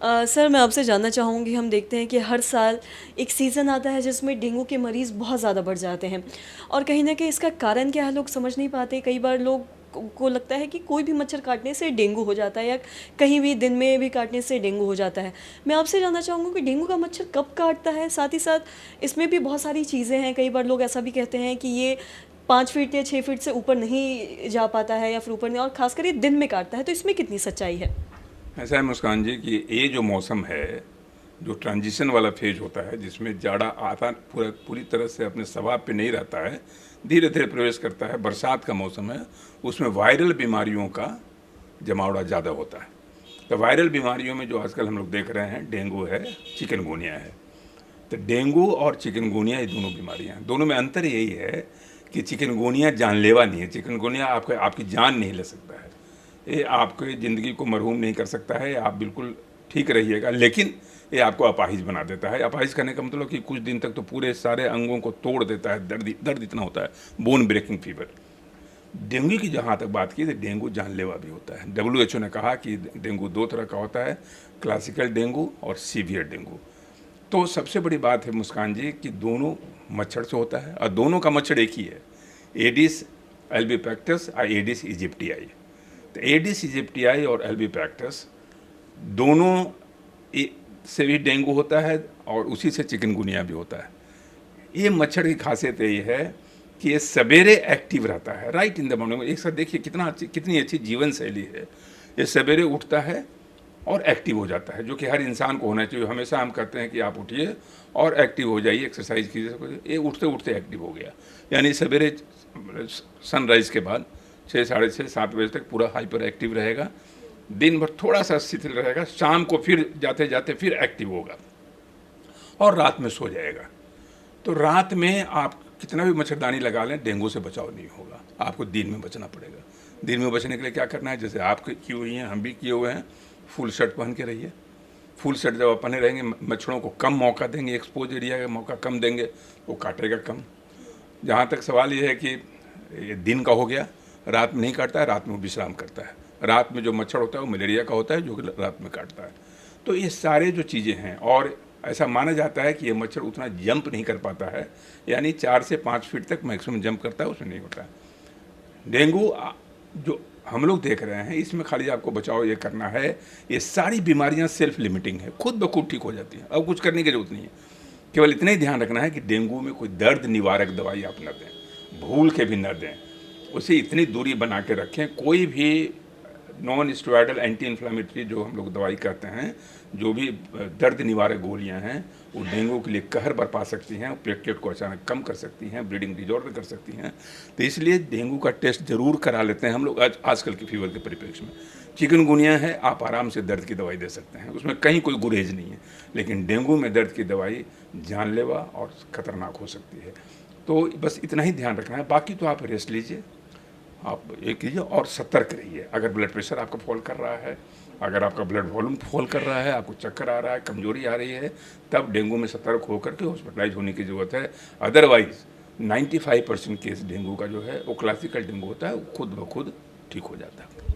Sir मैं आपसे जानना चाहूँगी, हम देखते हैं कि हर साल एक सीज़न आता है जिसमें डेंगू के मरीज़ बहुत ज़्यादा बढ़ जाते हैं और कहीं न कहीं इसका कारण क्या है लोग समझ नहीं पाते। कई बार लोग को लगता है कि कोई भी मच्छर काटने से डेंगू हो जाता है या कहीं भी दिन में भी काटने से डेंगू हो जाता है। मैं आपसे जानना चाहूँगी कि डेंगू का मच्छर कब काटता है? साथ ही साथ इसमें भी बहुत सारी चीज़ें हैं, कई बार लोग ऐसा भी कहते हैं कि ये 5 फीट या 6 फीट से ऊपर नहीं जा पाता है या फिर ऊपर नहीं, और ख़ासकर ये दिन में काटता है, तो इसमें कितनी सच्चाई है? ऐसा है मुस्कान जी कि ये जो मौसम है, जो ट्रांजिशन वाला फेज होता है, जिसमें जाड़ा आता पूरी तरह से अपने स्वभाव पे नहीं रहता है, धीरे धीरे प्रवेश करता है, बरसात का मौसम है, उसमें वायरल बीमारियों का जमावड़ा ज़्यादा होता है। तो वायरल बीमारियों में जो आजकल हम लोग देख रहे हैं, डेंगू है, चिकनगुनिया है। तो डेंगू और चिकनगुनिया ये दोनों बीमारियाँ हैं। दोनों में अंतर यही है कि चिकनगुनिया जानलेवा नहीं है। चिकनगुनिया आपकी जान नहीं ले सकता है, ये आपकी ज़िंदगी को मरहूम नहीं कर सकता है, आप बिल्कुल ठीक रहिएगा, लेकिन ये आपको अपाहिज बना देता है। अपाहिज करने का मतलब कि कुछ दिन तक तो पूरे सारे अंगों को तोड़ देता है, दर्द इतना होता है, बोन ब्रेकिंग फीवर। डेंगू की जहाँ तक बात की तो डेंगू जानलेवा भी होता है। WHO ने कहा कि डेंगू 2 तरह का होता है, क्लासिकल डेंगू और सीवियर डेंगू। तो सबसे बड़ी बात है मुस्कान जी कि दोनों मच्छर से होता है और दोनों का मच्छर एक ही है, एडिस एल्बीपेक्टस और एडिस इजिप्टियाई। तो एडिस इजिप्टियाई और एल्बीपेक्टस दोनों से भी डेंगू होता है और उसी से चिकनगुनिया भी होता है। ये मच्छर की खासियत ये है कि ये सवेरे एक्टिव रहता है, राइट इन द मॉर्निंग। एक साथ देखिए कितनी अच्छी जीवन शैली है। ये सवेरे उठता है और एक्टिव हो जाता है, जो कि हर इंसान को होना चाहिए। हमेशा हम कहते हैं कि आप उठिए और एक्टिव हो जाइए, एक्सरसाइज कीजिए। ये उठते उठते एक्टिव हो गया, यानी सवेरे सनराइज़ के बाद 6, साढ़े 6, 7 बजे तक पूरा हाइपर एक्टिव रहेगा। दिन भर थोड़ा सा शिथिल रहेगा, शाम को फिर जाते जाते फिर एक्टिव होगा और रात में सो जाएगा। तो रात में आप कितना भी मच्छरदानी लगा लें, डेंगू से बचाव नहीं होगा। आपको दिन में बचना पड़ेगा। दिन में बचने के लिए क्या करना है, जैसे आप की हुई हैं, हम भी किए हुए हैं, फुल शर्ट पहन के रहिए। फुल शर्ट जब आप पहने रहेंगे, मच्छरों को कम मौका देंगे, एक्सपोज एरिया का मौका कम देंगे, वो काटेगा कम। जहाँ तक सवाल ये है कि ये दिन का हो गया, रात में नहीं काटता है, रात में विश्राम करता है। रात में जो मच्छर होता है वो मलेरिया का होता है, जो कि रात में काटता है। तो ये सारे जो चीज़ें हैं, और ऐसा माना जाता है कि ये मच्छर उतना जंप नहीं कर पाता है, यानी 4 से 5 फीट तक मैक्सिमम जंप करता है, उसमें नहीं होता है। डेंगू जो हम लोग देख रहे हैं, इसमें खाली आपको बचाव ये करना है, ये सारी बीमारियां सेल्फ लिमिटिंग है, खुद ब खुद ठीक हो जाती हैं। अब कुछ करने की जरूरत नहीं है, केवल इतना ही ध्यान रखना है कि डेंगू में कोई दर्द निवारक दवाई आप न दें, भूल के भी न दें। उसे इतनी दूरी बना के रखें। कोई भी नॉन स्टेरॉयडल एंटी इन्फ्लामेटरी जो हम लोग दवाई कहते हैं, जो भी दर्द निवारक गोलियां हैं, वो डेंगू के लिए कहर बरपा सकती हैं, प्लेटलेट को अचानक कम कर सकती हैं, ब्लीडिंग डिजॉर्डर कर सकती हैं। तो इसलिए डेंगू का टेस्ट जरूर करा लेते हैं हम लोग आजकल की फीवर के परिप्रेक्ष्य में। चिकनगुनिया है, आप आराम से दर्द की दवाई दे सकते हैं, उसमें कहीं कोई गुरेज नहीं है। लेकिन डेंगू में दर्द की दवाई जानलेवा और ख़तरनाक हो सकती है। तो बस इतना ही ध्यान रखना है, बाकी तो आप रेस्ट लीजिए, आप ये कीजिए और सतर्क रहिए। अगर ब्लड प्रेशर आपका फॉल कर रहा है, अगर आपका ब्लड वॉल्यूम फॉल कर रहा है, आपको चक्कर आ रहा है, कमजोरी आ रही है, तब डेंगू में सतर्क होकर के हॉस्पिटलाइज होने की ज़रूरत है। अदरवाइज़ 95% केस डेंगू का जो है वो क्लासिकल डेंगू होता है, वो खुद ब खुद ठीक हो जाता है।